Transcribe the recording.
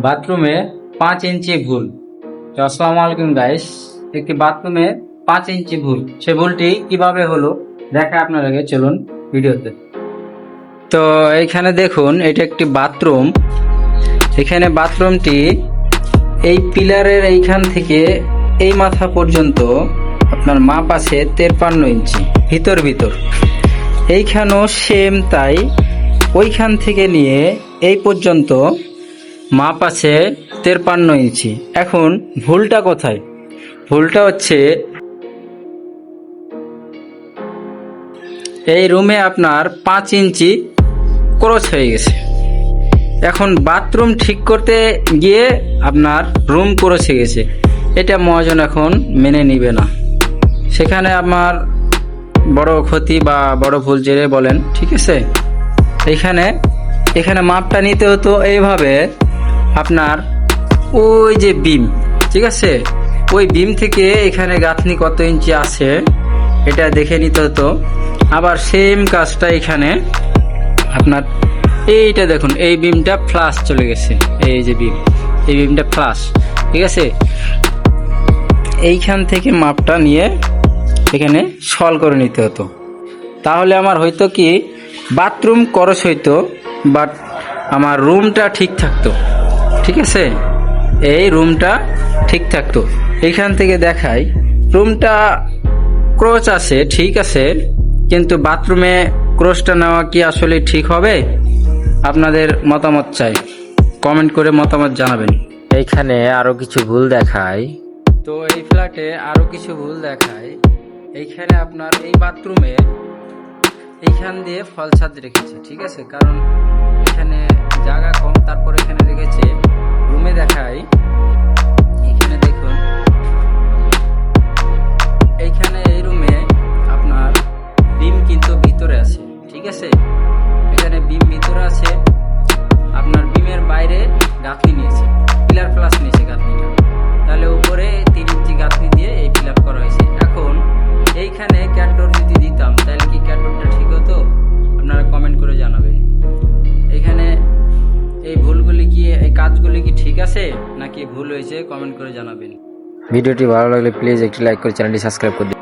বাথরুমে 5 ইঞ্চি ভুল। তো আসসালামু আলাইকুম গাইস, একটি বাথরুমে 5 ইঞ্চি ভুল, সে ভুলটি কিভাবে হলো দেখা আপনাদেরকে, চলুন ভিডিওতে। তো এইখানে দেখুন, এটা একটি বাথরুম। এখানে বাথরুমটি এই পিলারের এইখান থেকে এই মাথা পর্যন্ত আপনার মাপ আছে 53 ইঞ্চি ভিতর। এইখানেও সেম তাই, ওইখান থেকে নিয়ে এই পর্যন্ত মাপ আছে 53 ইঞ্চি। এখন ভুলটা কোথায়? ভুলটা হচ্ছে এই রুমে আপনার 5 ইঞ্চি ক্রস হয়ে গেছে। এখন বাথরুম ঠিক করতে গিয়ে আপনার রুম ক্রস হয়ে গেছে, এটা মহাজন এখন মেনে নিবে না। সেখানে আমার বড় ক্ষতি বা বড় ভুল জেরে বলেন, ঠিক আছে। এখানে মাপটা নিতে হতো এইভাবে, আপনার ওই যে বিম, ঠিক আছে, ওই বিম থেকে এখানে গাঁথনি কত ইঞ্চি আছে এটা দেখে নিতে হতো। আবার সেম কাজটা এখানে আপনার এইটা দেখুন, এই বিমটা ফ্লাশ চলে গেছে, এই যে বিম, এই বিমটা ফ্লাশ, ঠিক আছে। এইখান থেকে মাপটা নিয়ে এখানে সল করে নিতে হতো, তাহলে আমার হয়তো কি বাথরুম ক্রস হইতো, বাট আমার রুমটা ঠিক থাকতো, ঠিক আছে। এই রুমটা ঠিক থাকতো। এইখান থেকে দেখাই, রুমটা ক্রস আছে, ঠিক আছে, কিন্তু বাথরুমে ক্রসটা নেওয়া কি আসলে ঠিক হবে? আপনাদের মতামত চাই, কমেন্ট করে মতামত জানাবেন। এইখানে আরো কিছু ভুল দেখায়। তো এই ফ্ল্যাটে আরো কিছু ভুল দেখায়। এইখানে আপনার এই বাথরুমে এইখান দিয়ে ফল ছাদ রেখেছে, ঠিক আছে, কারণ এখানে জায়গা কম, তারপর এখানে রেখেছে। রুমে দেখাই, এখানে দেখুন, এইখানে এই রুমে আপনার বিম কিন্তু ভিতরে আছে, ঠিক আছে। এখানে বিম ভিতরে আছে, আপনার বিমের বাইরে গাঁথনি নিয়েছে, পিলার প্লাস নিয়েছে গাঁথনিটা, তাহলে উপরে 3 ইঞ্চি গাঁথনি দিয়ে এই পিলার করা হয়েছে। এখন এইখানে ক্যাটডোর যদি দিতাম তাহলে কি ক্যাটডোরটা ঠিক হতো? আপনারা কমেন্ট করে জানাবেন। এখানে এই ভুলগুলি কি, এই কাজগুলি কি ঠিক আছে নাকি ভুল হয়েছে, কমেন্ট করে জানাবেন। ভিডিওটি ভালো লাগলে প্লিজ একটি লাইক করে চ্যানেলটি সাবস্ক্রাইব করে দিন।